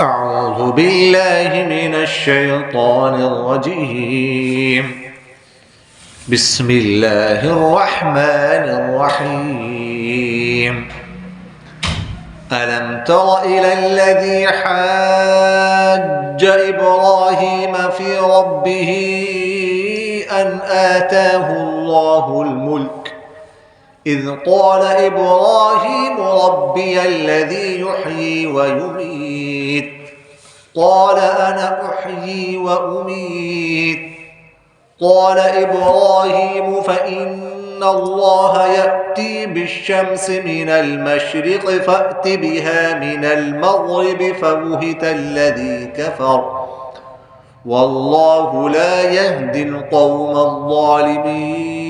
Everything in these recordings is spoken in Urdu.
أعوذ بالله من الشيطان الرجيم. بسم الله الرحمن الرحيم. ألم تر إلى الذي حاج إبراهيم في ربه أن آتاه الله الملك إذ قال إبراهيم ربي الذي يحيي ويميت قال أنا أحيي وأميت قال إبراهيم فإن الله يأتي بالشمس من المشرق فأت بها من المغرب فبهت الذي كفر والله لا يهدي القوم الظالمين.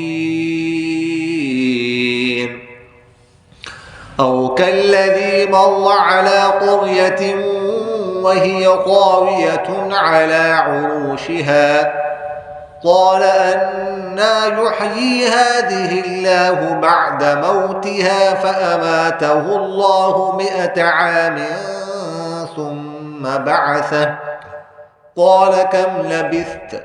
أو كالذي مر على قرية وهي خاوية على عروشها قال أنى يحيي هذه الله بعد موتها فأماته الله 100 عام ثم بعثه قال كم لبثت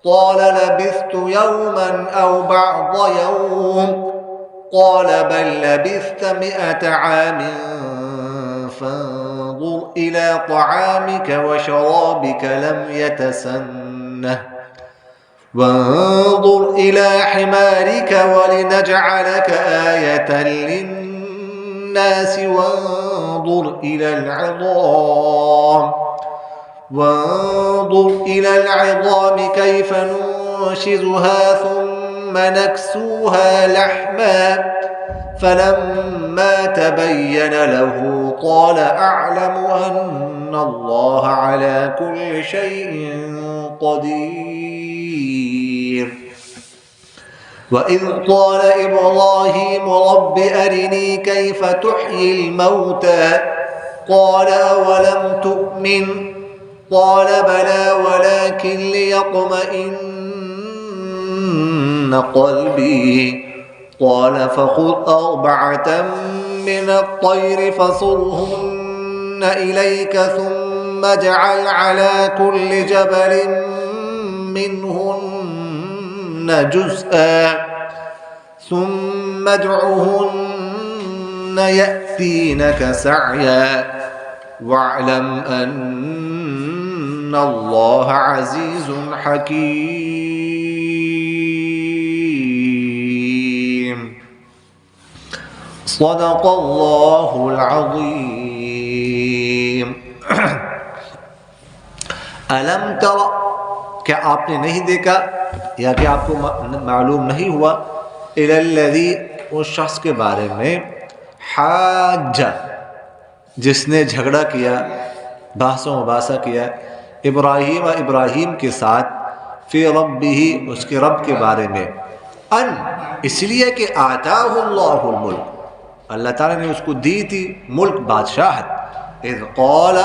قال لبثت يوما أو بعض يوم قال بل لبثت 100 عام فانظر إلى طعامك وشرابك لم يتسنه وانظر إلى حمارك ولنجعلك آية للناس وانظر إلى العظام كيف ننشزها ثم نكسوها لحما فلما تبين له قال أعلم أن الله على كل شيء قدير. وإذ قال إبراهيم رب أرني كيف تحيي الموتى قال أولم تؤمن قال بلى ولكن ليطمئن قلبي قال فخذ 4 من الطير فصرهن إليك ثم اجعل على كل جبل منهن جزءا ثم ادعهن يأتينك سعيا واعلم أن الله عزيز حكيم. صدق الله العظيم. ألم تر کیا آپ نے نہیں دیکھا یا کہ آپ کو معلوم نہیں ہوا الی الذی اس شخص کے بارے میں حاج جس نے جھگڑا کیا بحث و مباحثہ کیا ابراہیم کے ساتھ فی ربہ اس کے رب کے بارے میں ان اس لیے کہ آتاہ اللہ الملک اللہ تعالیٰ نے اس کو دی تھی ملک بادشاہت اذ قال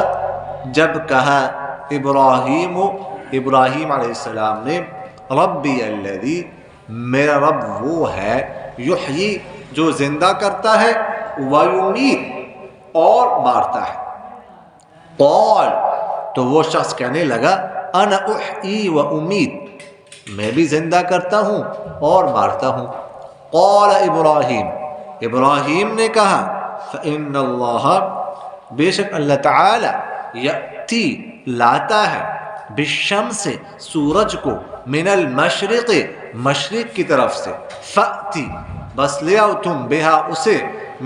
جب کہا ابراہیم علیہ السلام نے ربی الذی میرا رب وہ ہے یحیی جو زندہ کرتا ہے ویمیت اور مارتا ہے قال تو وہ شخص کہنے لگا انا احیی و امیت میں بھی زندہ کرتا ہوں اور مارتا ہوں قال ابراہیم نے کہا فإن اللہ بے شک اللہ تعالی یأتی لاتا ہے بالشمس سورج کو من المشرق مشرق کی طرف سے فأتی بس لے آؤ تم بہا اسے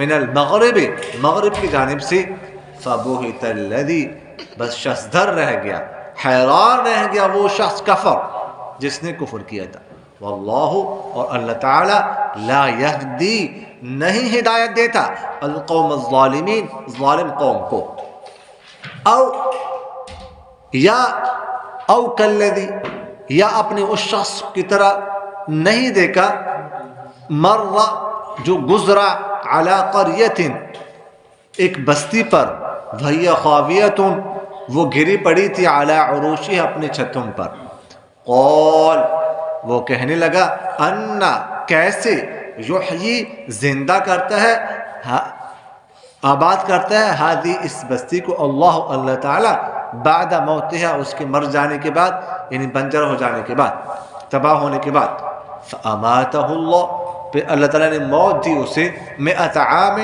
من المغرب مغرب کی جانب سے فبہت الذی بس شخص در رہ گیا حیران رہ گیا وہ شخص کفر جس نے کفر کیا تھا واللہ اور اللہ تعالی لا یہدی نہیں ہدایت دیتا القوم الظالمین ظالم قوم کو او کالذی یا اپنے اس شخص کی طرح نہیں دیکھا مر جو گزرا علی قریۃ ایک بستی پر وہی خاویۃ وہ گری پڑی تھی علی عروشی اپنے چھتوں پر قال وہ کہنے لگا انا کیسے یحیی زندہ کرتا ہے آباد کرتا ہے ہادی اس بستی کو اللہ تعالی بعد موتها اس کے مر جانے کے بعد، یعنی بنجر ہو جانے کے بعد، تباہ ہونے کے بعد. فاماته اللہ، پھر اللہ تعالیٰ نے موت دی اسے 100 عام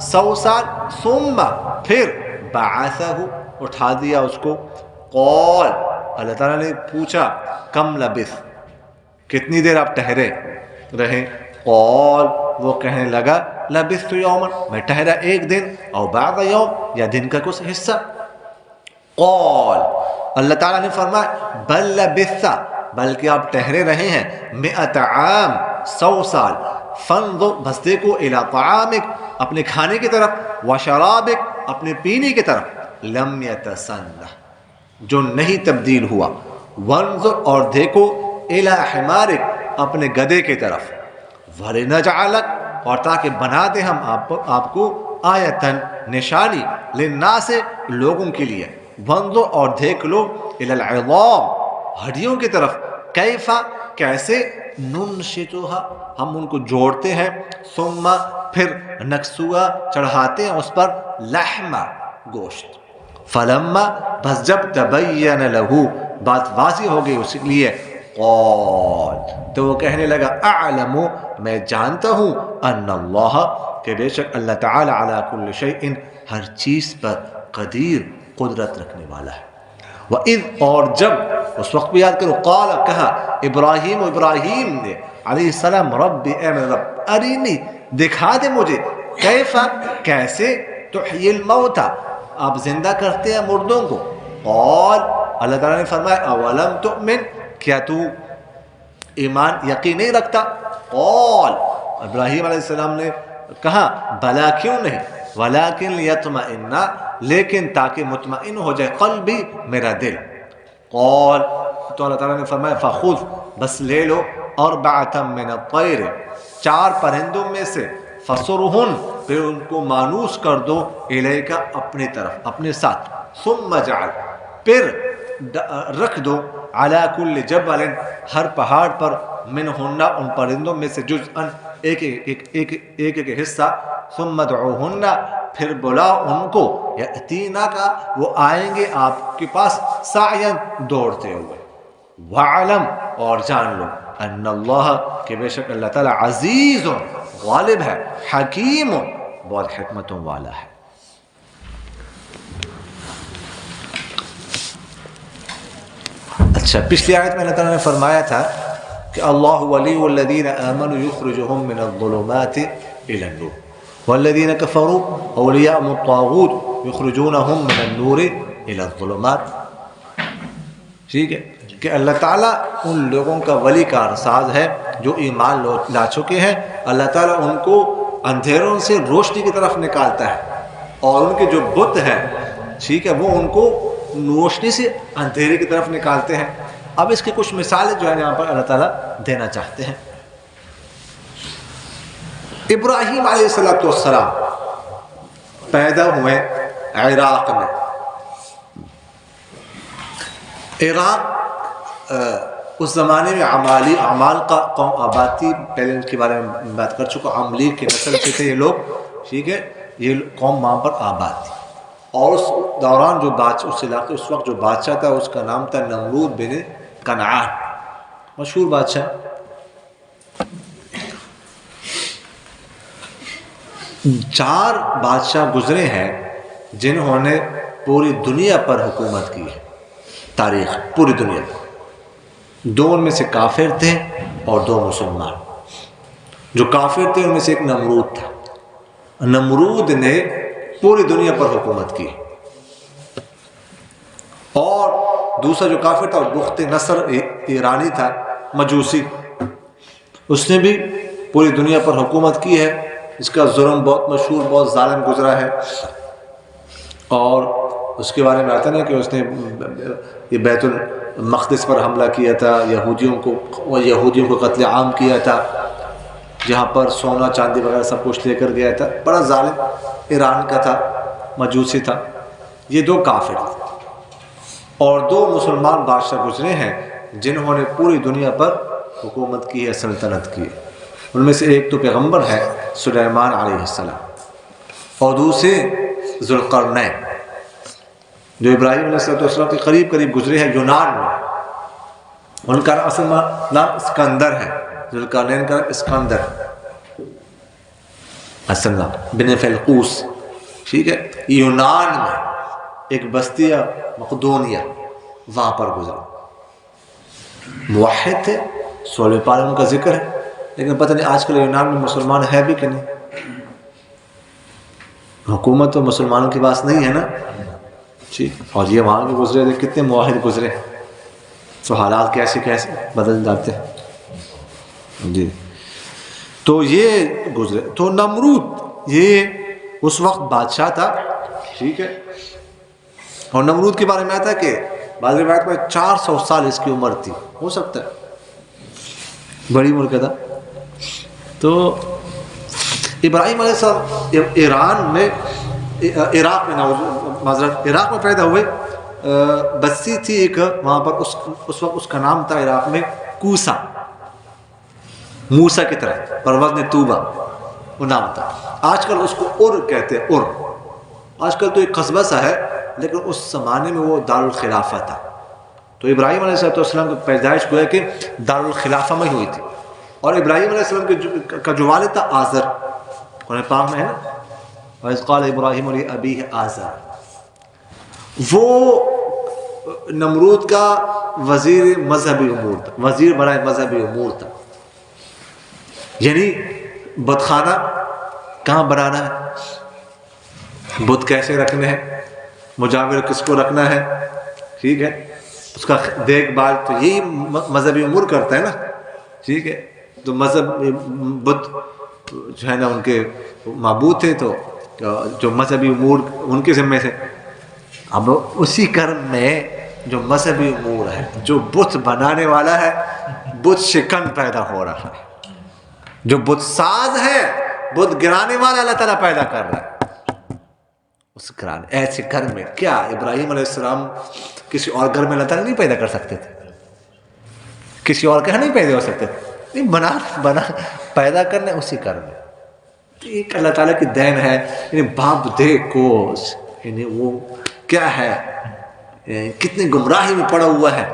100 سال، ثم پھر بعثه اٹھا دیا اس کو. قال اللہ تعالیٰ نے پوچھا کم لبث کتنی دیر آپ ٹھہرے رہے. قال وہ کہنے لگا لبثت یوما میں ٹھہرا ایک دن، او بعض یوم یا دن کا کچھ حصہ. قال اللہ تعالیٰ نے فرمایا بل لبثت بلکہ آپ ٹھہرے رہے ہیں 100 عام 100 سال. فانظر بس دیکھو الی طعامک اپنے کھانے کی طرف، وشرابک اپنے پینے کی طرف، لم یتسنہ جو نہیں تبدیل ہوا. وانظر اور دیکھو الی حمارک اپنے گدھے کی طرف، وَلِنَجْعَلَكَ اور تاکہ بنا دیں ہم آپ کو آیتن نشانی، للناس لوگوں کے لیے. وانظر اور دیکھ لو الی العظام ہڈیوں کی طرف، کیفا کیسے، ننشطها ہم ان کو جوڑتے ہیں، ثم پھر نکسوا چڑھاتے ہیں اس پر، لحم گوشت. فلما بس جب تبین لہو بات واضح ہو گئی اس لیے، قال تو وہ کہنے لگا اعلم میں جانتا ہوں، ان اللہ کہ بے شک اللہ تعالی علی کل شیء ہر چیز پر قدیر قدرت رکھنے والا ہے. وَإِذْ اور جب اس وقت بھی یاد کرو، قال کہا ابراہیم نے علیہ السلام، رب اے میرے رب، ارینی دکھا دے مجھے، کیفا کیسے، تحیی الموتى آپ زندہ کرتے ہیں مردوں کو. قال اللہ تعالیٰ نے فرمایا اولم تؤمن کیا تو ایمان یقین نہیں رکھتا. قال ابراہیم علیہ السلام نے کہا بلا کیوں نہیں، ولیکن لیطمئن لیکن تاکہ مطمئن ہو جائے قلبی میرا دل. قال تو اللہ تعالیٰ نے فرمایا فخذ بس لے لو 4 من الطیر 4 پرندوں میں سے، فصرہن پھر ان کو مانوس کر دو، الیکا اپنی طرف اپنے ساتھ، ثم جعل پھر رکھ دو، علی کل جبل ہر پہاڑ پر، منہن ان پرندوں میں سے، جزءاً ایک حصہ، ثم دعوہن پھر بلا ان کو، یأتینا کا وہ آئیں گے آپ کے پاس، سعین دوڑتے ہوئے. وعلم اور جان لو، ان اللہ کہ بے شک اللہ تعالی عزیز غالب ہے، حکیم بہت حکمتوں والا ہے. اچھا پچھلی آیت میں اللہ تعالیٰ نے فرمایا تھا کہ اللہ ولی الذین آمنوا یخرجهم من الظلمات الى النور والذین کفروا اولیاءهم الطاغوت یخرجونهم من النور الى الظلمات. ٹھیک ہے کہ اللہ تعالیٰ ان لوگوں کا ولی کارساز ہے جو ایمان لا چکے ہیں. اللہ تعالیٰ ان کو اندھیروں سے روشنی کی طرف نکالتا ہے، اور ان کے جو بت ہیں ٹھیک ہے وہ ان کو روشنی سے اندھیرے کی طرف نکالتے ہیں. اب اس کی کچھ مثالیں جو ہے یہاں پر اللہ تعالیٰ دینا چاہتے ہیں. ابراہیم علیہ السلام پیدا ہوئے عراق میں. عراق اس زمانے میں عمال کا قوم آباد تھی. پہلے ان کے بارے میں بات کر چکا. عملیق کے نسل سے تھے یہ لوگ، ٹھیک ہے، یہ قوم وہاں پر آباد تھی. اور اس دوران جو بادشاہ اس علاقے اس وقت جو بادشاہ تھا اس کا نام تھا نمرود بن کنعان، مشہور بادشاہ. 4 بادشاہ گزرے ہیں جنہوں نے پوری دنیا پر حکومت کی ہے. تاریخ پوری دنیا پر 2 ان میں سے کافر تھے اور 2 مسلمان. جو کافر تھے ان میں سے ایک نمرود تھا. نمرود نے پوری دنیا پر حکومت کی. اور دوسرا جو کافر تھا بخت نصر ایرانی تھا، مجوسی، اس نے بھی پوری دنیا پر حکومت کی ہے. اس کا ظلم بہت مشہور، بہت ظالم گزرا ہے. اور اس کے بارے میں آتا ہے کہ اس نے یہ بیت المقدس پر حملہ کیا تھا، یہودیوں کو قتل عام کیا تھا، جہاں پر سونا چاندی وغیرہ سب کچھ لے کر گیا تھا. بڑا ظالم ایران کا تھا، مجوسی تھا. یہ 2 کافر تھے. اور 2 مسلمان بادشاہ گزرے ہیں جنہوں نے پوری دنیا پر حکومت کی ہے، سلطنت کی ہے. ان میں سے ایک تو پیغمبر ہے سلیمان علیہ السلام. اور دوسرے ذوالقرنین جو ابراہیم علیہ السلام کے قریب قریب گزرے ہیں یونان میں. ان کا اصل نام اسکندر ہے. ذوالقرنین کا اسکندر اصل نام بن فلقوس. ٹھیک ہے. یونان میں ایک بستی ہے مقدونیہ، وہاں پر گزرے. موحد تھے، سولہ پارے ان کا ذکر ہے، لیکن پتہ نہیں آج کل یونان میں مسلمان ہے بھی کہ نہیں. حکومت تو مسلمانوں کے پاس نہیں ہے نا. ٹھیک. اور یہ وہاں کے گزرے تھے، کتنے موحد گزرے، تو حالات کیسے کیسے بدل جاتے ہیں. جی تو یہ گزرے. تو نمرود یہ اس وقت بادشاہ تھا. ٹھیک ہے. اور نمرود کے بارے میں آتا ہے کہ بعض روایت میں 400 سال اس کی عمر تھی. ہو سکتا ہے، بڑی عمر کا تھا. تو ابراہیم علیہ السلام ایران میں، عراق میں، معذرت عراق میں پیدا ہوئے. بستی تھی ایک وہاں پر، اس وقت اس کا نام تھا عراق میں کوسا، موسیٰ کی طرح پر وزن طوبہ وہ نام تھا. آج کل اس کو ار کہتے ہیں. آج کل تو ایک قصبہ سا ہے، لیکن اس زمانے میں وہ دارالخلافہ تھا. تو ابراہیم علیہ السلام کی پیدائش گویا کہ دارالخلافہ میں ہوئی تھی. اور ابراہیم علیہ السلام کا جو والد تھا آزر، قرآن پاک میں ہے نا، وَإِذْ قَالَ إِبْرَاهِيمُ لِأَبِيهِ آزَرَ، وہ نمرود کا وزیر مذہبی امور تھا، وزیر برائے مذہبی امور تھا. یعنی بتخانہ کہاں بنانا ہے، بت کیسے رکھنے ہیں، مجاور کس کو رکھنا ہے. ٹھیک ہے. اس کا دیکھ بھال تو یہی مذہبی امور کرتا ہے نا. ٹھیک ہے. تو مذہب بت جو ہے نا ان کے معبود تھے، تو جو مذہبی امور ان کے ذمے تھے. اب اسی کرم میں جو مذہبی امور ہے، جو بت بنانے والا ہے، بت شکن پیدا ہو رہا ہے. جو بت ساز ہے، بت گرانے والا اللہ تعالیٰ پیدا کر رہا ہے. اس گرانے ایسے گھر میں کیا ابراہیم علیہ السلام کسی اور گھر میں اللہ تعالیٰ نہیں پیدا کر سکتے تھے؟ کسی اور گھر نہیں پیدا ہو سکتے تھے؟ نہیں، بنا پیدا کرنے اسی گھر میں. ایک اللہ تعالیٰ کی دین ہے. یعنی باپ دے کو یعنی وہ کیا ہے، کتنی گمراہی میں پڑا ہوا ہے،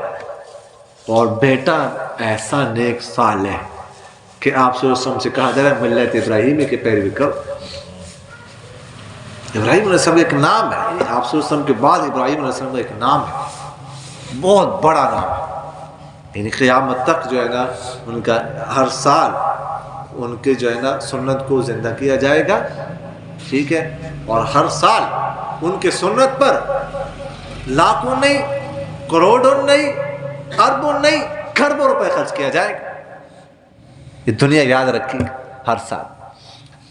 اور بیٹا ایسا نیک صالح کہ آپ صلی اللہ علیہ وسلم سے کہا جا رہا ہے ملت ابراہیمی کی پیروی کرو. ابراہیم علیہ السلام ایک نام ہے، آپ صلی اللہ علیہ وسلم کے بعد ابراہیم علیہ السلام کا ایک نام ہے، بہت بڑا نام ہے. یعنی قیامت تک جو ہے نا ان کا ہر سال ان کے جو ہے نا سنت کو زندہ کیا جائے گا. ٹھیک ہے. اور ہر سال ان کے سنت پر لاکھوں نہیں، کروڑوں نہیں، اربوں نہیں، کھربوں روپے خرچ کیا جائے گا. یہ دنیا یاد رکھی ہر سال.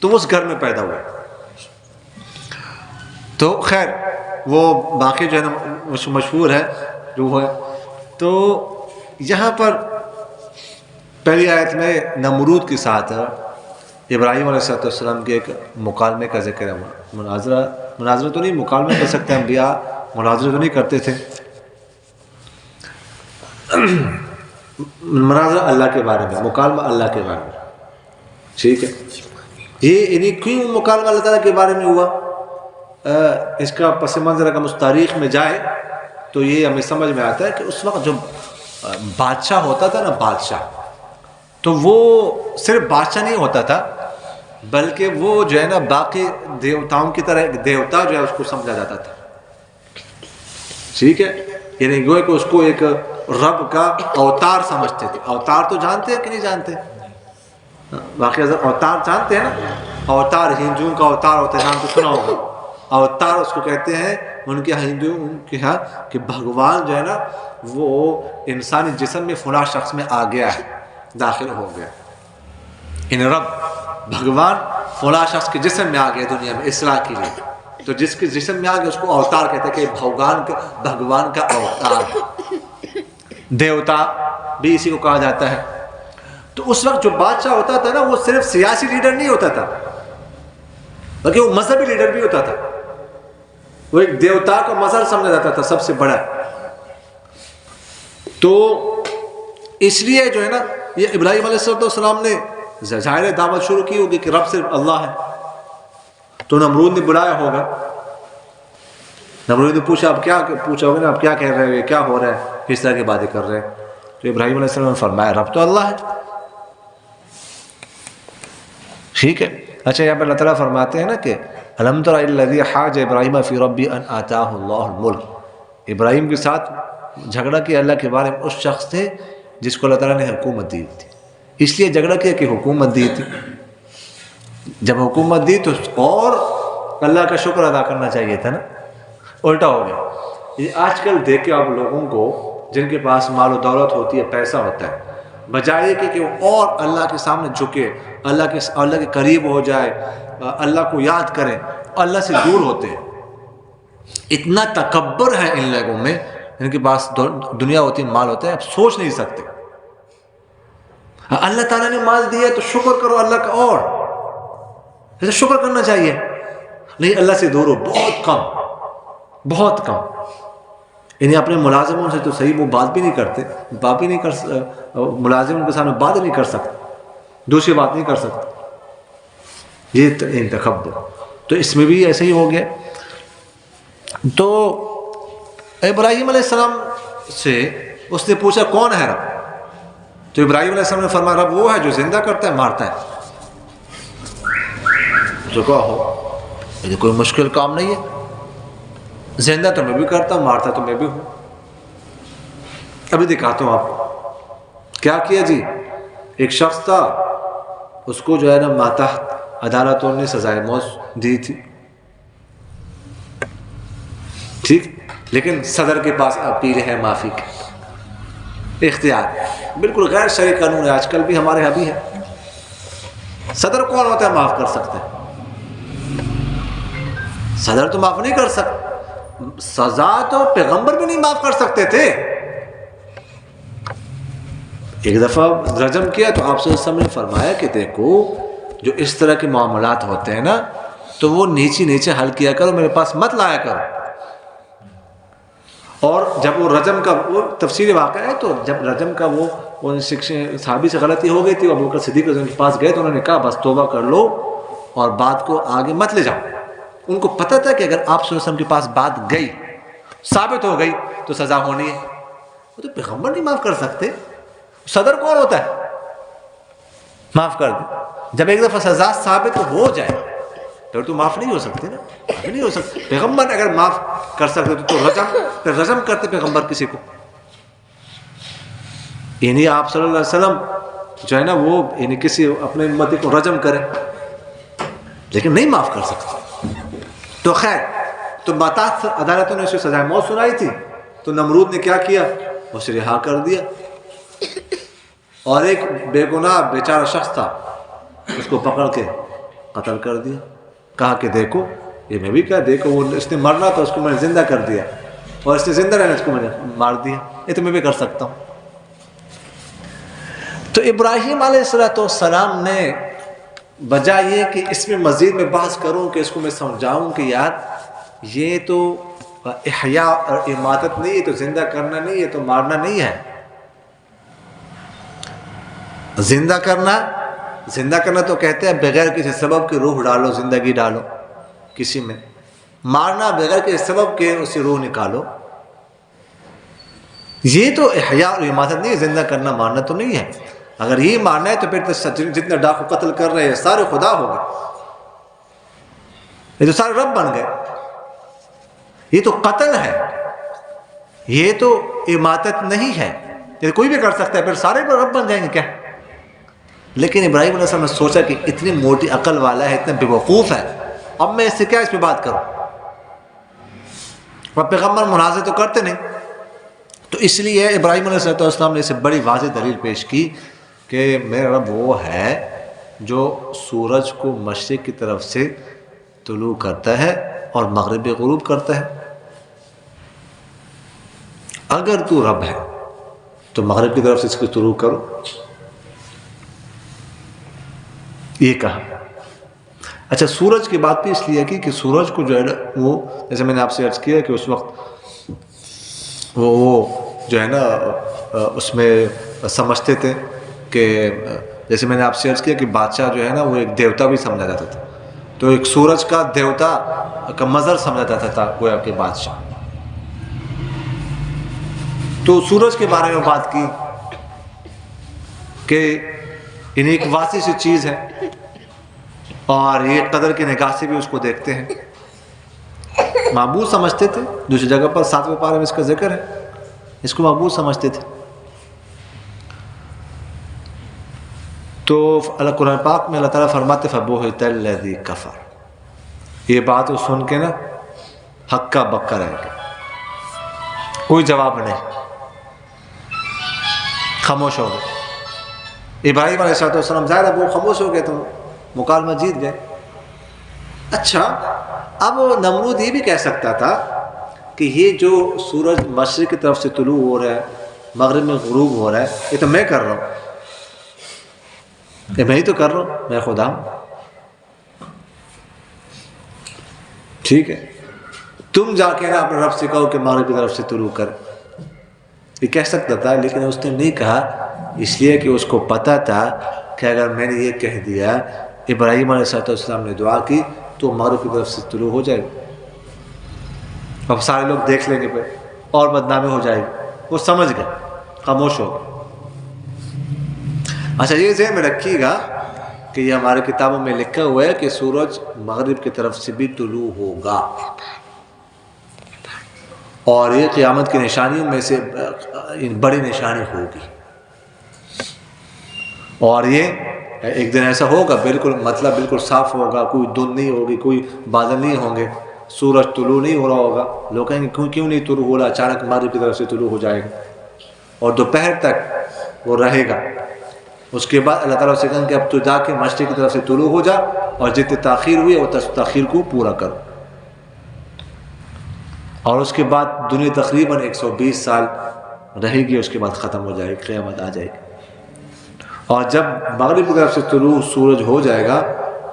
تو اس گھر میں پیدا ہوئے. تو خیر وہ باقی جو ہے نا مشہور ہے جو ہے. تو یہاں پر پہلی آیت میں نمرود کے ساتھ ابراہیم علیہ السلام کے ایک مکالمے کا ذکر ہے. مناظرہ تو نہیں، مکالمے کر سکتے ہیں، انبیاء مناظرہ تو نہیں کرتے تھے. مناظرہ اللہ کے بارے میں، مکالمہ اللہ کے بارے میں. ٹھیک ہے. یہ یعنی کیوں مکالمہ اللہ تعالیٰ کے بارے میں ہوا، اس کا پس منظر اگر ہم اس تاریخ میں جائے تو یہ ہمیں سمجھ میں آتا ہے کہ اس وقت جو بادشاہ ہوتا تھا نا، بادشاہ، تو وہ صرف بادشاہ نہیں ہوتا تھا، بلکہ وہ جو ہے نا باقی دیوتاؤں کی طرح ایک دیوتا جو ہے اس کو سمجھا جاتا تھا. ٹھیک ہے. یعنی گویا کہ اس کو ایک رب کا اوتار سمجھتے تھے. اوتار تو جانتے ہیں کہ نہیں جانتے؟ باقی اوتار جانتے ہیں نا. اوتار ہندوؤں کا اوتار ہوتا ہے، نام تو سنا ہوگا. اوتار اس کو کہتے ہیں ان کے ہندوؤں کے ہاں کہ بھگوان جو ہے نا وہ انسانی جسم میں فلاں شخص میں آ گیا ہے، داخل ہو گیا. ان رب بھگوان فلاں شخص کے جسم میں آ گیا دنیا میں اصلاح کے لیے. تو جس کے جسم میں آ گیا اس کو اوتار کہتے ہیں کہ بھگوان کا اوتار. دیوتا بھی اسی کو کہا جاتا ہے. تو اس وقت جو بادشاہ ہوتا تھا نا وہ صرف سیاسی لیڈر نہیں ہوتا تھا، بلکہ وہ مذہبی لیڈر بھی ہوتا تھا. وہ ایک دیوتا کا مظہر سمجھا جاتا تھا سب سے بڑا. تو اس لیے جو ہے نا یہ ابراہیم علیہ السلام نے ظاہر دعوت شروع کی ہوگی کہ رب صرف اللہ ہے. تو نمرود نے بلایا ہوگا، نمرود نے پوچھا ہوگا نا آپ کیا کہہ رہے ہو، کیا ہو رہا ہے، کس طرح کی باتیں کر رہے ہیں؟ تو ابراہیم علیہ السلام نے فرمایا رب تو اللہ ہے. ٹھیک ہے. اچھا یہاں پر اللہ تعالیٰ فرماتے ہیں نا کہ الم تر الی الذی حاج ابراہیم فی ربہ ان آتاہ اللہ الملک. ابراہیم کے ساتھ جھگڑا کیا اللہ کے بارے میں اس شخص سے جس کو اللہ تعالیٰ نے حکومت دی تھی. اس لیے جھگڑا کیا کہ حکومت دی تھی. جب حکومت دی تو اور اللہ کا شکر ادا کرنا چاہیے تھا نا، الٹا ہو گیا. یہ آج کل دیکھیں آپ لوگوں کو جن کے پاس مال و دولت ہوتی ہے، پیسہ ہوتا ہے، بجائے کہ وہ اور اللہ کے سامنے جھکے، اللہ کے قریب ہو جائے، اللہ کو یاد کریں، اللہ سے دور ہوتے ہیں. اتنا تکبر ہے ان لوگوں میں، ان کے پاس دنیا ہوتی ہے، مال ہوتا ہے، آپ سوچ نہیں سکتے. اللہ تعالیٰ نے مال دیا تو شکر کرو اللہ کا، اور ایسا شکر کرنا چاہیے. نہیں، اللہ سے دور ہو، بہت کم، بہت کم. انہیں اپنے ملازموں سے تو صحیح وہ بات بھی نہیں کرتے، بات بھی نہیں کر، ملازموں کے سامنے بات نہیں کر سکتے، دوسری بات نہیں کر سکتے. یہ تکبر. تو اس میں بھی ایسے ہی ہو گیا. تو ابراہیم علیہ السلام سے اس نے پوچھا کون ہے رب؟ تو ابراہیم علیہ السلام نے فرمایا رب وہ ہے جو زندہ کرتا ہے، مارتا ہے. تو کہا ہو یہ کوئی مشکل کام نہیں ہے، زندہ تو میں بھی کرتا ہوں، مارتا تو میں بھی ہوں. ابھی دکھاتا ہوں آپ کو. کیا کیا جی؟ ایک شخص تھا، اس کو جو ہے نا ماتحت عدالتوں نے سزائے موت دی تھی، ٹھیک، لیکن صدر کے پاس اپیل ہے معافی کی، اختیار. بالکل غیر شرعی قانون ہے، آج کل بھی ہمارے یہاں بھی ہے. صدر کون ہوتا ہے معاف کر سکتے ہیں؟ صدر تو معاف نہیں کر سکتے. سزا تو پیغمبر بھی نہیں معاف کر سکتے تھے. ایک دفعہ رجم کیا تو آپ صلی اللہ علیہ وسلم نے فرمایا کہ دیکھو جو اس طرح کے معاملات ہوتے ہیں نا تو وہ نیچے نیچے حل کیا کرو، میرے پاس مت لایا کرو. اور جب وہ رجم کا وہ تفصیلی واقعہ ہے، تو جب رجم کا وہ صحابی سے غلطی ہو گئی تھی، ابو بکر صدیق رضی اللہ عنہ کے پاس گئے تو انہوں نے کہا بس توبہ کر لو اور بات کو آگے مت لے جاؤ. ان کو پتہ تھا کہ اگر آپ صلی اللہ علیہ وسلم کے پاس بات گئی، ثابت ہو گئی تو سزا ہونی ہے. وہ تو پیغمبر نہیں معاف کر سکتے، صدر کون ہوتا ہے معاف کر دے؟ جب ایک دفعہ سزا ثابت ہو جائے تو معاف نہیں ہو سکتے نا، نہیں ہو سکتے. پیغمبر اگر معاف کر سکتے تو رجم کرتے پیغمبر کسی کو. یعنی آپ صلی اللہ علیہ وسلم جو ہے نا وہ یعنی کسی اپنے امتی کو رجم کرے، لیکن نہیں معاف کر سکتے. تو خیر، تو ماتحت عدالتوں نے اسے سزائے موت سنائی تھی، تو نمرود نے کیا کیا؟ اسے رہا کر دیا. اور ایک بے گناہ بیچارہ شخص تھا، اس کو پکڑ کے قتل کر دیا. کہا کہ دیکھو یہ میں بھی کیا، دیکھو وہ اس نے مرنا تھا، اس کو میں نے زندہ کر دیا، اور اس نے زندہ رہنا، اس کو میں نے مار دیا، یہ تو میں بھی کر سکتا ہوں. تو ابراہیم علیہ السلام نے بجائے یہ کہ اس میں مزید میں بحث کروں کہ اس کو میں سمجھاؤں کہ یار یہ تو احیاء اور اماتت نہیں ہے، تو زندہ کرنا نہیں ہے، تو مارنا نہیں ہے. زندہ کرنا تو کہتے ہیں بغیر کسی سبب کے روح ڈالو، زندگی ڈالو کسی میں. مارنا بغیر کسی سبب کے اسے روح نکالو. یہ تو احیاء اور اماتت نہیں ہے، زندہ کرنا مارنا تو نہیں ہے. اگر یہ مارنا ہے تو پھر تو جتنے ڈاکو قتل کر رہے ہیں سارے خدا ہو گئے، یہ تو سارے رب بن گئے. یہ تو قتل ہے، یہ تو اماتت نہیں ہے. یہ کوئی بھی کر سکتا ہے، پھر سارے رب بن جائیں گے کیا؟ لیکن ابراہیم علیہ السلام نے سوچا کہ اتنی موٹی عقل والا ہے، اتنا بے وقوف ہے، اب میں اس سے کیا اس پہ بات کروں؟ اور پیغمبر مناظر تو کرتے نہیں. تو اس لیے ابراہیم علیہ السلام نے اسے بڑی واضح دلیل پیش کی کہ میرا رب وہ ہے جو سورج کو مشرق کی طرف سے طلوع کرتا ہے اور مغرب غروب کرتا ہے. اگر تو رب ہے تو مغرب کی طرف سے اس کو طلوع کرو، یہ کہا. اچھا، سورج کی بات بھی اس لیے کی کہ سورج کو جو ہے نا وہ جیسے میں نے آپ سے عرض کیا کہ اس وقت وہ جو ہے نا اس میں سمجھتے تھے کہ جیسے میں نے آپ سے عرض کیا کہ بادشاہ جو ہے نا وہ ایک دیوتا بھی سمجھا جاتا تھا. تو ایک سورج کا دیوتا کا مظہر سمجھا جاتا تھا گویا کہ بادشاہ. تو سورج کے بارے میں بات کی کہ انہیں ایک واسع سی چیز ہے اور یہ قدر کی نگاہ سے بھی اس کو دیکھتے ہیں. معبود سمجھتے تھے. دوسری جگہ پر 7ویں پارے میں اس کا ذکر ہے, اس کو معبود سمجھتے تھے. تو اللہ قرآن پاک میں اللہ تعالیٰ فرماتے فَبُہِتَ الَّذِي كَفَرَ. یہ بات وہ سن کے نا ہکا بکا رہ گیا, کوئی جواب نہیں, خاموش ہو گئے. ابراہیم علیہ السلام ظاہر ہے وہ خاموش ہو گئے تو مکالمہ جیت گئے. اچھا, اب نمرود یہ بھی کہہ سکتا تھا کہ یہ جو سورج مشرق کی طرف سے طلوع ہو رہا ہے, مغرب میں غروب ہو رہا ہے, یہ تو میں کر رہا ہوں, میں ہی تو کر رہا ہوں, میں خدا ہوں. ٹھیک ہے, تم جا کے نا اپنے رب سے کہو کہ مغرب کی طرف سے طلوع کر. یہ کہہ سکتا تھا, لیکن اس نے نہیں کہا, اس لیے کہ اس کو پتا تھا کہ اگر میں نے یہ کہہ دیا, ابراہیم علیہ السلام نے دعا کی تو مغرب کی طرف سے طلوع ہو جائے گی, اب سارے لوگ دیکھ لیں گے پھر اور بدنامی ہو جائے گی. وہ سمجھ گئے, خاموش ہو گئے. اچھا, یہ ذہن میں رکھیے گا کہ یہ ہمارے کتابوں میں لکھا ہوا ہے کہ سورج مغرب کی طرف سے بھی طلوع ہوگا, اور یہ قیامت کی نشانیوں میں سے بڑی نشانی ہوگی. اور یہ ایک دن ایسا ہوگا بالکل, مطلب بالکل صاف ہوگا, کوئی دھند نہیں ہوگی, کوئی بادل نہیں ہوں گے, سورج طلوع نہیں ہو رہا ہوگا. لوگ کہیں گے کیوں نہیں طلوع ہو رہا, اچانک مغرب کی طرف سے طلوع ہو جائے گا اور دوپہر تک وہ رہے گا. اس کے بعد اللہ تعالیٰ سے کہیں کہ اب تو جا کے مشرق کی طرف سے طلوع ہو جا اور جتنی تاخیر ہوئی ہے وہ تاخیر کو پورا کرو. اور اس کے بعد دنیا تقریباً 120 سال رہے گی, اس کے بعد ختم ہو جائے گی, قیامت آ جائے گی. اور جب مغرب کی طرف سے طلوع سورج ہو جائے گا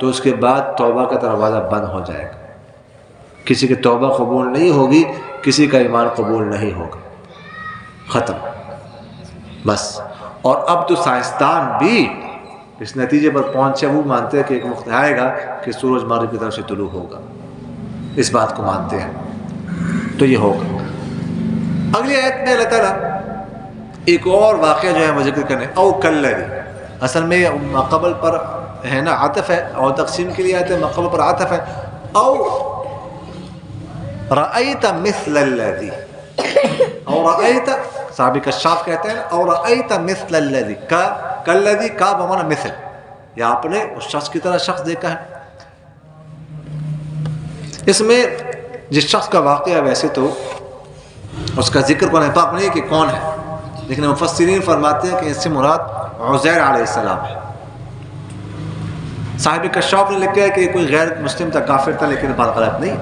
تو اس کے بعد توبہ کا دروازہ بند ہو جائے گا. کسی کی توبہ قبول نہیں ہوگی, کسی کا ایمان قبول نہیں ہوگا, ختم بس. اور اب تو سائنسدان بھی اس نتیجے پر پہنچے, وہ مانتے ہیں کہ ایک وقت آئے گا کہ سورج مغرب کی طرف سے طلوع ہوگا, اس بات کو مانتے ہیں. تو یہ ہوگا. اگلی آیت میں اللہ تعالیٰ ایک اور واقعہ جو ہے وہ ذکر کرنے, او کلذی, اصل میں ماقبل پر ہے نا عطف ہے, اور تقسیم کے لیے آتے ہیں ماقبل پر عطف ہے. او رأیت مثل الذی, او رأیت صحابی کشاف کہتے ہیں, او رأیت مثل الذی, کلذی کا بمانا مثل, یا آپ نے اس شخص کی طرح شخص دیکھا ہے. اس میں جس شخص کا واقعہ ویسے تو اس کا ذکر قرآن پاک نہیں کہ کون ہے, لیکن مفسرین فرماتے ہیں کہ اس سے مراد عزیر علیہ السلام ہے. صاحب کشاف نے لکھا ہے کہ کوئی غیر مسلم تھا, کافر تھا, لیکن بات غلط نہیں,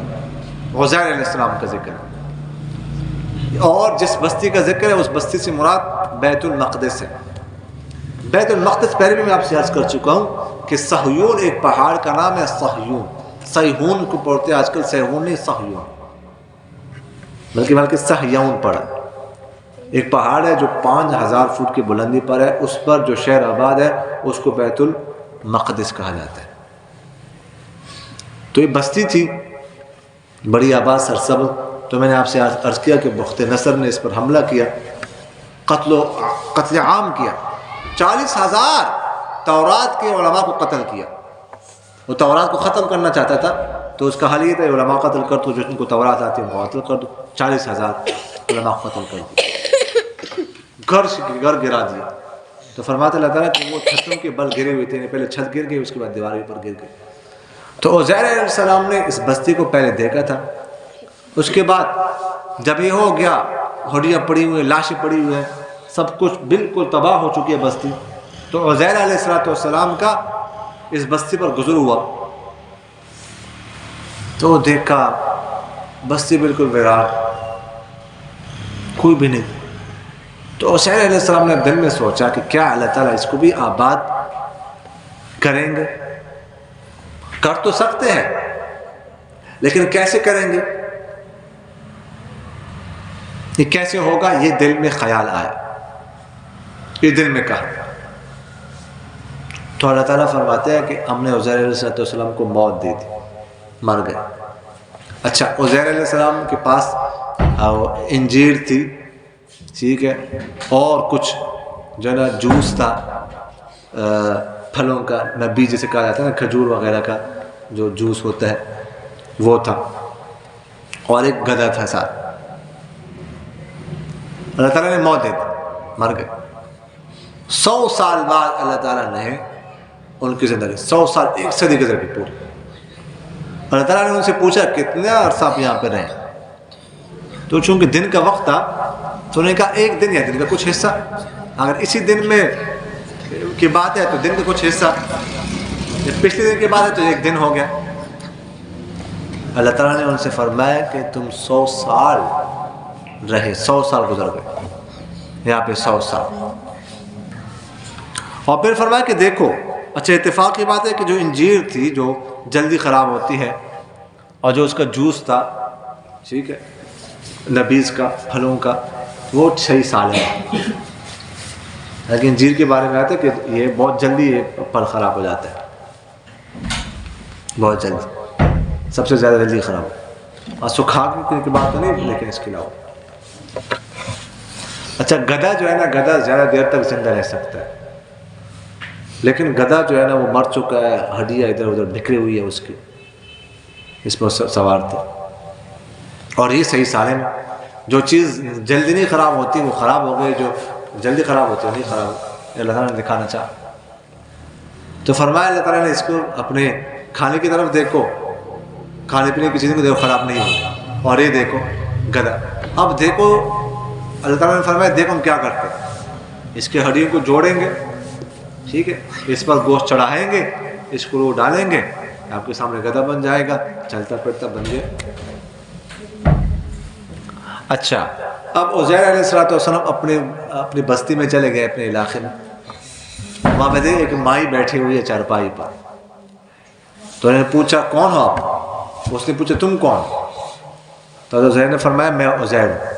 عزیر علیہ السلام کا ذکر ہے. اور جس بستی کا ذکر ہے اس بستی سے مراد بیت المقدس ہے. بیت المقدس پہلے بھی میں آپ سے عرض کر چکا ہوں کہ صہیون ایک پہاڑ کا نام ہے. صہیون, سیہون کو پڑھتے ہیں آج کل, سیہون نہیں صہیون, بلکہ صہیون پڑھا. ایک پہاڑ ہے جو 5000 فٹ کی بلندی پر ہے, اس پر جو شہر آباد ہے اس کو بیت المقدس کہا جاتا ہے. تو یہ بستی تھی بڑی آباد سرسبز. تو میں نے آپ سے عرض کیا کہ بخت نصر نے اس پر حملہ کیا, قتل عام کیا. 40,000 تورات کے علماء کو قتل کیا. وہ تورات کو ختم کرنا چاہتا تھا, تو اس کا حل یہ تھا علماء قتل کر دو, جن کو تورات آتی ہے ان کو قتل کر دو. 40,000 علماء کو قتل کر دیا, گھر گرا دیا. تو فرماتے اللہ تعالیٰ کہ وہ چھتوں کے بل گرے ہوئے تھے, پہلے چھت گر گئی, اس کے بعد دیواریں پر گر گئی. تو عزیر علیہ السلام نے اس بستی کو پہلے دیکھا تھا. اس کے بعد جب یہ ہو گیا, ہڈیاں پڑی ہوئی ہیں, لاشیں پڑی ہوئی ہیں, سب کچھ بالکل تباہ ہو چکی ہے بستی. تو عزیر علیہ السلام کا اس بستی پر گزر ہوا, تو دیکھا بستی بالکل ویران, کوئی بھی نہیں. تو عزیر علیہ السلام نے دل میں سوچا کہ کیا اللہ تعالیٰ اس کو بھی آباد کریں گے؟ کر تو سکتے ہیں, لیکن کیسے کریں گے, یہ کیسے ہوگا؟ یہ دل میں خیال آیا, یہ دل میں کہا. تو اللہ تعالیٰ فرماتے ہیں کہ ہم نے عزیر علیہ السلام کو موت دی تھی. مر گئے. اچھا عزیر علیہ السلام کے پاس انجیر تھی، ٹھیک ہے، اور کچھ جو ہے نا جوس تھا پھلوں کا، نبی جسے کہا جاتا ہے نا، کھجور وغیرہ کا جو جوس ہوتا ہے وہ تھا، اور ایک گدھا تھا ساتھ. اللہ تعالیٰ نے موت دے دی، مر گئے. 100 سال بعد اللہ تعالیٰ نے ان کی زندگی، 100 سال، 1 صدی گزر گئی پوری. اللہ تعالیٰ نے ان سے پوچھا کتنا عرصہ آپ یہاں پہ رہے؟ تو چونکہ دن کا وقت تھا تو انہوں نے کہا ایک دن یا دن کا کچھ حصہ. اگر اسی دن میں کی بات ہے تو دن کا کچھ حصہ، پچھلے دن کی بات ہے تو ایک دن ہو گیا. اللہ تعالیٰ نے ان سے فرمایا کہ تم 100 سال رہے، 100 سال گزر گئے یہاں پہ، 100 سال. اور پھر فرمایا کہ دیکھو، اچھا اتفاق کی بات ہے کہ جو انجیر تھی جو جلدی خراب ہوتی ہے، اور جو اس کا جوس تھا، ٹھیک ہے، نبیذ کا، پھلوں کا، وہ 6 سال ہے. لیکن انجیر کے بارے میں آتا ہے کہ یہ بہت جلدی یہ پھل خراب ہو جاتا ہے، بہت جلدی، سب سے زیادہ جلدی خراب ہو. اور سکھا کی بات تو نہیں، لیکن اس کے علاوہ. اچھا گدھا جو ہے نا، گدھا زیادہ دیر تک زندہ رہ سکتا ہے، لیکن گدھا جو ہے نا وہ مر چکا ہے، ہڈیاں ادھر ادھر بکھری ہوئی ہے اس کی، اس پر سوار تھے. اور یہ صحیح سالم ہے. جو چیز جلدی نہیں خراب ہوتی وہ خراب ہو گئی، جو جلدی خراب ہوتی ہے نہیں خراب ہوتی. اللہ تعالیٰ نے دکھانا چاہا تو فرمایا اللہ تعالیٰ نے اس کو اپنے کھانے کی طرف دیکھو، کھانے پینے کی چیزوں کو دیکھو خراب نہیں ہوگی. اور یہ دیکھو گدھا. اب دیکھو اللہ تعالیٰ نے فرمایا دیکھو ہم کیا کرتے ہیں، اس کے ہڈیوں کو جوڑیں گے، ٹھیک ہے، اس پر گوشت چڑھائیں گے، اس کو ڈالیں گے، آپ کے سامنے گدھا بن جائے گا، چلتا پھرتا بن گیا. اچھا اب عزیر علیہ السلام اپنی بستی میں چلے گئے، اپنے علاقے میں. وہاں پہ ایک مائی بیٹھی ہوئی ہے چارپائی پر. تو انہوں نے پوچھا کون ہو آپ؟ اس نے پوچھا تم کون؟ تو عزیر نے فرمایا میں عزیر ہوں.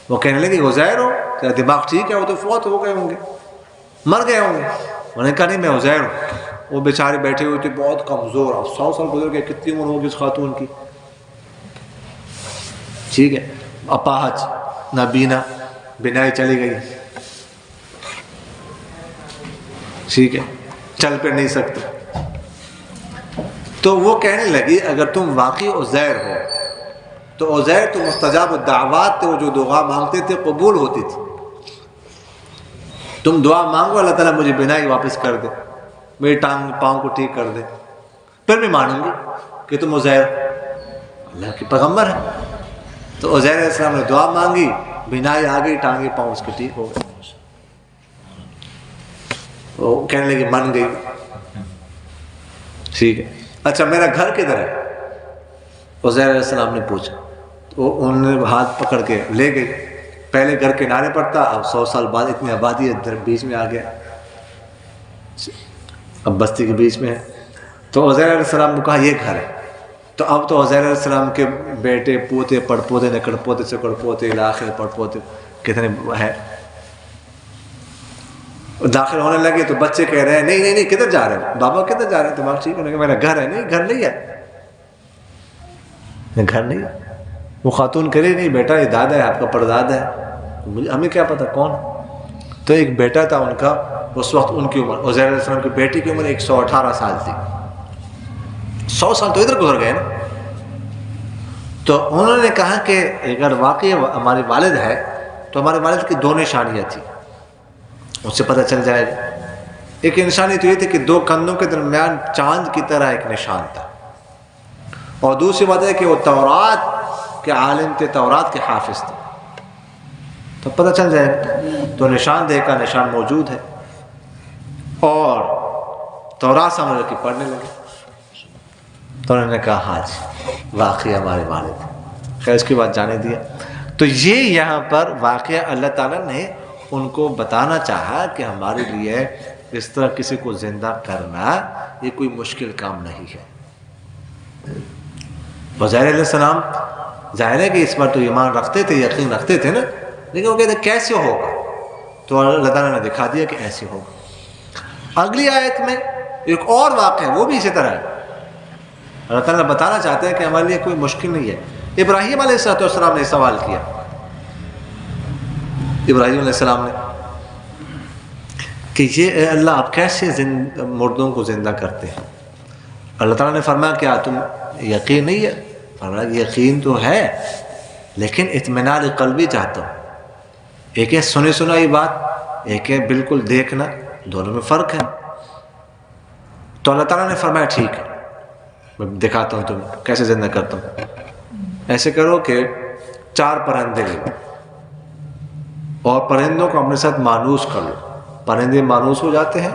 وہ کہنے لگے عزیر ہو؟ تیرا دماغ ٹھیک ہے؟ وہ تو فوت ہو گئے ہوں گے، مر گئے ہوں گے. انہوں نے کہا نہیں میں عزیر ہوں. وہ بیچاری بیٹھی ہوئی تھی بہت کمزور، 100 سال گزر گئے، کتنی عمر ہوگی اس خاتون کی، ٹھیک ہے، اپاہج، نابینا، بینائی چلی گئی، ٹھیک ہے، چل پھر نہیں سکتے. تو وہ کہنے لگی اگر تم واقعی عزیر ہو تو عزیر تو مستجاب الدعوات تھے، وہ جو دعا مانگتے تھے قبول ہوتی تھی. تم دعا مانگو اللہ تعالیٰ مجھے بینائی واپس کر دے، میری ٹانگ پاؤں کو ٹھیک کر دے، پھر میں مانوں گی کہ تم عزیر اللہ کے پیغمبر ہیں. تو عزیر علیہ السلام نے دعا مانگی، بینائی آ گئی، ٹانگیں پاؤں اس کے ٹھیک ہو گئے. وہ کہنے لگی من گئی، ٹھیک ہے. اچھا میرا گھر کدھر ہے؟ عزیر علیہ السلام نے پوچھا. تو انہوں نے ہاتھ پکڑ کے لے گئی. پہلے گھر کنارے پر تھا، اب 100 سال بعد اتنی آبادی ادھر بیچ میں آ گیا، اب بستی کے بیچ میں ہے. تو عزیر علیہ السلام نے کہا یہ گھر ہے. تو اب تو عزیر علیہ السلام کے بیٹے پوتے پڑ پوتے نکڑ پوتے سکڑ پوتے علاقے پڑ پوتے کتنے ہے داخل ہونے لگے. تو بچے کہہ رہے ہیں نہیں نہیں نہیں کدھر جا رہے ہیں بابا، کدھر جا رہے ہیں دماغ ٹھیک ہے؟ میرا گھر ہے. نہیں گھر نہیں ہے، گھر نہیں ہے. وہ خاتون کہہ رہی نہیں بیٹا یہ دادا ہے آپ کا، پردادا ہے، ہمیں کیا پتا کون. تو ایک بیٹا تھا ان کا، اس وقت ان کی عمر عزیر علیہ السلام کی بیٹی کی عمر 118 سال تھی. 100 سال تو ادھر گزر گئے نا. تو انہوں نے کہا کہ اگر واقعی ہمارے والد ہے تو ہمارے والد کی 2 نشانیاں تھیں، اس سے پتہ چل جائے گا. ایک نشانی تو یہ تھی کہ 2 کندھوں کے درمیان چاند کی طرح ایک نشان تھا، اور دوسری بات ہے کہ وہ تورات کے عالم تھے، تورات کے حافظ تھے، تو پتہ چل جائے گا. تو نشان دیکھا، نشان موجود ہے، اور تورات سامنے رکھی پڑھنے لگے. تو انہوں نے کہا ہاں جی واقعی ہمارے والد ہیں. خیر اس کے بعد جانے دیا. تو یہ یہاں پر واقعہ اللہ تعالیٰ نے ان کو بتانا چاہا کہ ہمارے لیے اس طرح کسی کو زندہ کرنا یہ کوئی مشکل کام نہیں ہے. عزیر علیہ السلام ظاہر ہے کہ اس پر تو ایمان رکھتے تھے، یقین رکھتے تھے نا، لیکن وہ کہتے کیسے ہوگا؟ تو اللہ تعالیٰ نے دکھا دیا کہ ایسے ہوگا. اگلی آیت میں ایک اور واقعہ وہ بھی اسی طرح ہے. اللہ تعالیٰ بتانا چاہتے ہیں کہ ہمارے لیے کوئی مشکل نہیں ہے. ابراہیم علیہ السلام نے سوال کیا، ابراہیم علیہ السلام نے کہ یہ اللہ آپ کیسے مردوں کو زندہ کرتے ہیں؟ اللہ تعالیٰ نے فرمایا کیا تم یقین نہیں ہے؟ فرمایا یقین تو ہے لیکن اطمینان قلبی چاہتا ہوں. ایک ہے سنی سنائی بات، ایک ہے بالکل دیکھنا، دونوں میں فرق ہے. تو اللہ تعالیٰ نے فرمایا ٹھیک ہے میں دکھاتا ہوں تمہیں کیسے زندہ کرتا ہوں. ایسے کرو کہ 4 پرندے لے لو اور پرندوں کو اپنے ساتھ مانوس کر لو. پرندے مانوس ہو جاتے ہیں،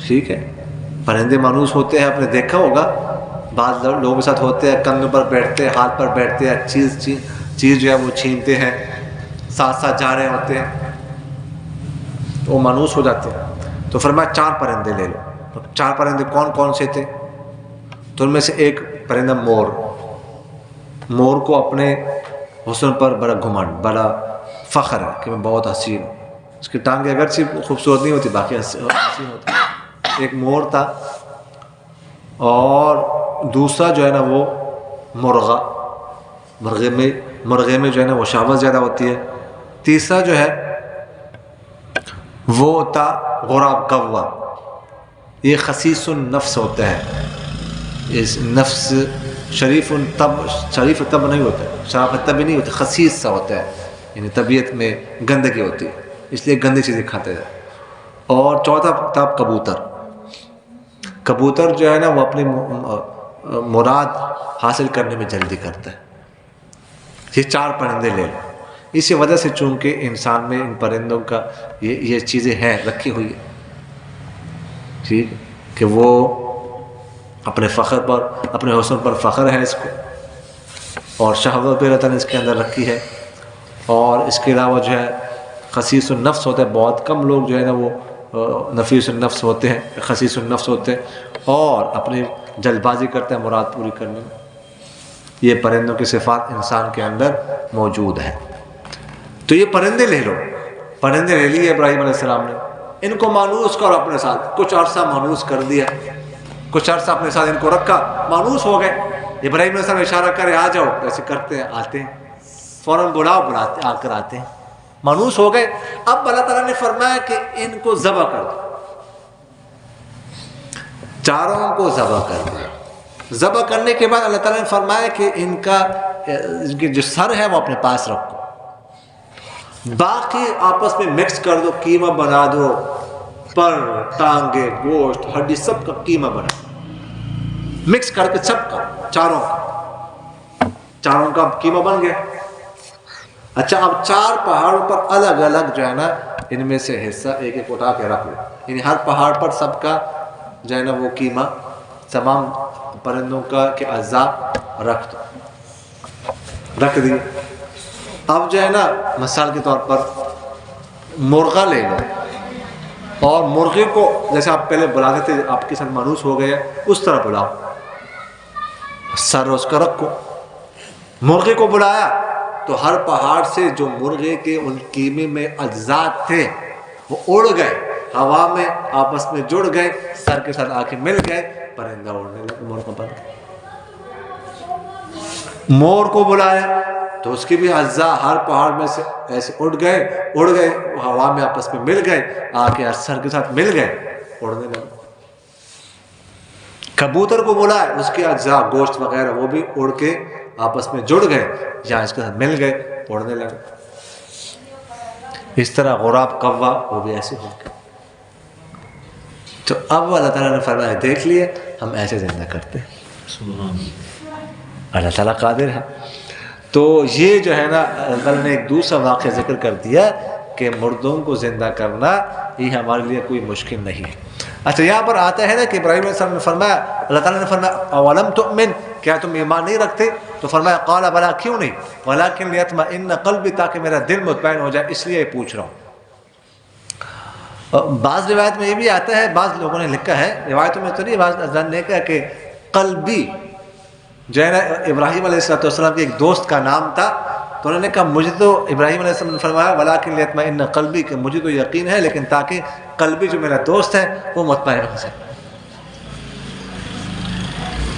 ٹھیک ہے، پرندے مانوس ہوتے ہیں، آپ نے دیکھا ہوگا بعض لوگوں کے ساتھ ہوتے ہیں، کندھوں پر بیٹھتے ہیں، ہاتھ پر بیٹھتے ہیں، چیز جو ہے وہ چھینتے ہیں، ساتھ ساتھ جا رہے ہوتے ہیں، وہ مانوس ہو جاتے ہیں. تو فرمایا 4 پرندے لے لو. 4 پرندے کون کون سے تھے؟ تو ان میں سے ایک پرندہ مور کو اپنے حسن پر بڑا گھمنڈ، بڑا فخر ہے کہ میں بہت حسین ہوں. اس کی ٹانگیں اگرچہ خوبصورت نہیں ہوتی، باقی حسین ہوتی. ایک مور تھا، اور دوسرا جو ہے نا وہ مرغے میں جو ہے نا وہ شہوت زیادہ ہوتی ہے. تیسرا جو ہے وہ تھا غراب کوا. یہ خسیس النفس ہوتا ہے. اس نفس شریف تب نہیں ہوتا، شرافت تب ہی نہیں ہوتا، خسیس سا ہوتا ہے، یعنی طبیعت میں گندگی ہوتی ہے، اس لیے گندی چیزیں کھاتے ہیں. اور چوتھا تھا کبوتر جو ہے نا وہ اپنی مراد حاصل کرنے میں جلدی کرتا ہے. یہ 4 پرندے لے لو. اسی وجہ سے چونکہ انسان میں ان پرندوں کا یہ چیزیں ہیں، رکھی ہوئی ہے، ٹھیک، کہ وہ اپنے فخر پر، اپنے حسن پر فخر ہے اس کو، اور شہوت بھی اللہ تعالیٰ نے اس کے اندر رکھی ہے. اور اس کے علاوہ جو ہے خسیس النفس ہوتا ہے. بہت کم لوگ جو ہے نا وہ نفیس النفس ہوتے ہیں، خسیس النفس ہوتے ہیں، اور اپنی جلد بازی کرتے ہیں مراد پوری کرنے میں. یہ پرندوں کی صفات انسان کے اندر موجود ہے. تو یہ پرندے لے لو. پرندے لے لیے ابراہیم علیہ السلام نے. ان کو مانوس کرو اپنے ساتھ. کچھ عرصہ مانوس کر دیا، کچھ عرصہ اپنے ساتھ ان کو رکھا، مانوس ہو گئے. ابراہیم علیہ السلام اشارہ کرے آ جاؤ، ایسے کرتے ہیں، آتے ہیں، فوراً بلاتے آ کر آتے ہیں، مانوس ہو گئے. اب اللہ تعالیٰ نے فرمایا کہ ان کو ذبح کر دو. 4 کو ذبح کر دو. ذبح کرنے کے بعد اللہ تعالیٰ نے فرمایا کہ ان کی جو سر ہے وہ اپنے پاس رکھو، باقی آپس میں مکس کر دو، قیمہ بنا دو، پر ٹانگے، گوشت، ہڈی، سب کا قیمہ بنا دو، مکس کر کے سب کا، چاروں کا قیمہ بن گیا. اچھا، اب 4 پہاڑوں پر الگ الگ جو ہے نا ان میں سے حصہ ایک ایک اٹھا کے رکھ لو. یعنی ہر پہاڑ پر سب کا جو ہے نا وہ قیمہ، تمام پرندوں کا کے اعضاء رکھ دیے. اب جو ہے نا مثال کے طور پر مرغا لے لو، اور مرغے کو جیسے آپ پہلے بلاتے تھے، آپ کے ساتھ مانوس ہو گئے، اس طرح بلاؤ، سر اس کا رکھو. مرغے کو بلایا تو ہر پہاڑ سے جو مرغے کے ان قیمے میں اجزاء تھے وہ اڑ گئے، ہوا میں آپس میں جڑ گئے، سر کے ساتھ آ کے مل گئے، پرندہ اڑنے لگا، مرغا بن گیا. مور کو بلایا تو اس کے بھی اجزاء ہر پہاڑ میں سے ایسے اڑ گئے، ہوا میں آپس میں مل گئے، آ کے سر کے ساتھ مل گئے، اڑنے لگے. کبوتر کو بلایا، اس کے اجزاء گوشت وغیرہ وہ بھی اڑ کے آپس میں جڑ گئے، یا اس کے ساتھ مل گئے، اڑنے لگے. اس طرح غراب کوا وہ بھی ایسے ہو گئے. تو اب اللہ تعالیٰ نے فرمایا دیکھ لیے ہم ایسے زندہ کرتے ہیں. اللہ تعالیٰ قادر ہے. تو یہ جو ہے نا اللہ تعالیٰ نے ایک دوسرا واقعہ ذکر کر دیا کہ مردوں کو زندہ کرنا یہ ہمارے لیے کوئی مشکل نہیں ہے. اچھا، یہاں پر آتا ہے نا کہ ابراہیم علیہ السلام نے فرمایا، اللہ تعالیٰ نے فرمایا اولم تؤمن، کیا تم ایمان نہیں رکھتے؟ تو فرمایا قال بلا، کیوں نہیں، ولکن لیطمئن قلبی، تاکہ میرا دل مطمئن ہو جائے، اس لیے پوچھ رہا ہوں. بعض روایت میں یہ بھی آتا ہے، بعض لوگوں نے لکھا ہے، روایتوں میں تو نہیں، بعض حضرات نے کہا کہ قلبی جو ہے نا ابراہیم علیہ السلام کے ایک دوست کا نام تھا. تو انہوں نے کہا مجھے تو ابراہیم علیہ السلام نے فرمایا ولکن لیطمئن قلبی، کہ مجھے تو یقین ہے لیکن تاکہ قلبی جو میرا دوست ہے وہ مطمئن ہو جائے.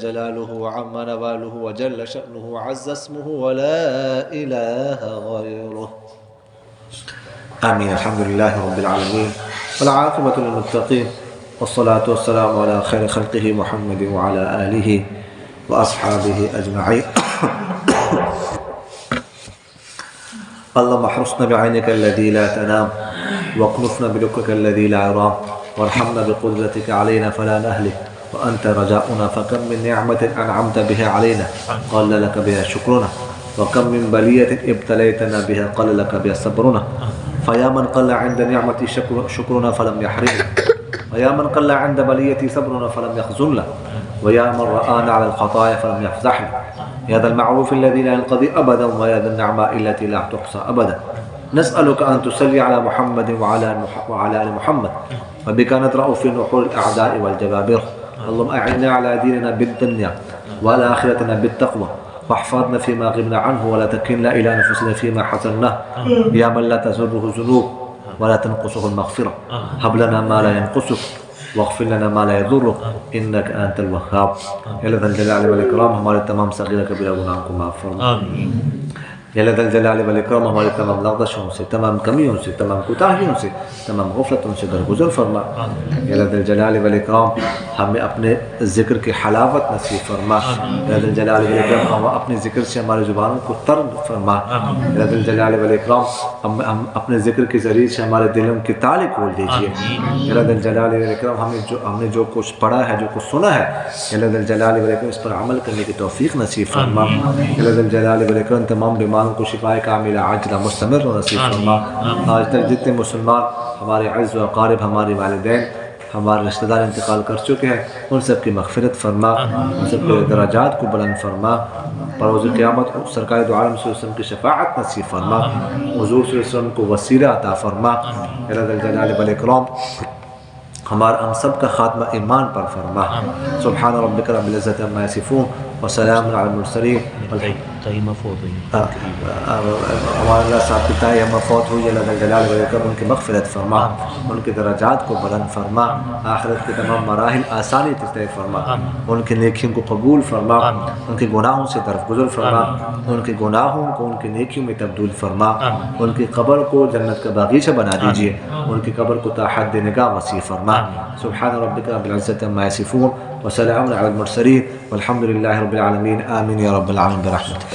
جلاله وعم نواله وجل شأنه وعز اسمه ولا إله غيره. آمين. الحمد لله رب العالمين والعاقبة للمتقين والصلاة والسلام على خير خلقه محمد وعلى آله وأصحابه أجمعين. اللهم احرسنا بعينك الذي لا تنام واكنفنا بلطفك الذي لا يرام وارحمنا بقدرتك علينا فلا نهلك وأنت رجاؤنا. فكم من نعمة أنعمت بها علينا قل لك بها شكرنا وكم من بلية ابتليتنا بها قل لك بها صبرنا. فيا من قل عند نعمتي شكرنا فلم يحرمنا ويا من قل عند بليتي صبرنا فلم يخذلنا ويا من رآنا على الخطايا فلم يفضحنا. يا ذا المعروف الذي لا ينقضي أبدا ويا ذا النعماء التي لا تحصى أبدا. نسألك أن تصلي على محمد وعلى آل محمد وبك ندرأ في نحور الأعداء والجبابرة. اللهم أعنا على ديننا بالدنيا وعلى آخرتنا بالتقوى واحفظنا فيما غبنا عنه ولا تكلنا إلى أنفسنا فيما حسناه. يا من لا تزره الذنوب ولا تنقصه المغفرة هب لنا ما لا ينقصك واغفر لنا ما لا يضرك إنك أنت الوهاب. يا ذا الجلال والإكرام ہمارے تمام صغیرہ کبیرہ گناہوں کو معاف فرما. یا ذا الجلال والاکرام ہمارے تمام لغزشوں سے، تمام کمیوں سے، تمام کوتاہیوں سے، تمام غفلتوں سے درگزر فرما. یا ذا الجلال والاکرام ہمیں اپنے ذکر کی حلاوت نصیب فرما. یا ذا الجلال والاکرام ہم اپنے ذکر سے ہماری زبانوں کو تر فرما. یا ذا الجلال والاکرام ہم اپنے ذکر کے ذریعے سے ہمارے دلوں کی تالے کھول دیجیے. یا ذا الجلال والاکرام ہم نے جو کچھ پڑھا ہے، جو کچھ سنا ہے، یا ذا الجلال والاکرام اس پر عمل کرنے کی توفیق نصیب فرما. یا ذا الجلال والاکرام تمام بیماروں کو شفائے کاملہ عاجلہ مستمر نصیب فرما. آج تک جتنے مسلمان ہمارے عز و اقارب، ہمارے والدین، ہمارے رشتہ دار انتقال کر چکے ہیں، ان سب کی مغفرت فرما، ان سب کے درجات کو بلند فرما. بروز قیامت سرکار دو عالم صلی اللہ علیہ وسلم کی شفاعت نصیب فرما. حضور صلی اللہ علیہ وسلم کو وسیلہ عطا فرما. یا ذا الجلال والاکرام ہم سب کا خاتمہ ایمان پر فرما. سبحان ربک رب العزت عما یصفون وسلام علی المرسلین. ہمارے اللہ صاحب کی تائی ہم فوت ہوئی. اللہ جلال والاکرام ان کی مغفرت فرما، ان کے درجات کو بلند فرما، آخرت کے تمام مراحل آسانی سے طے فرما، ان کی نیکیوں کو قبول فرما، ان کے گناہوں سے درگزر فرما، ان کے گناہوں کو ان کی نیکیوں میں تبدیل فرما. ان کی قبر کو جنت کا باغیچہ بنا دیجیے، ان کی قبر کو تا حد نگاہ وسیع فرما. سبحان ربک رب العزت عما یصفون وسلام علی المرسلین والحمد للہ رب العالمین. آمین یا رب العالمین برحمتک.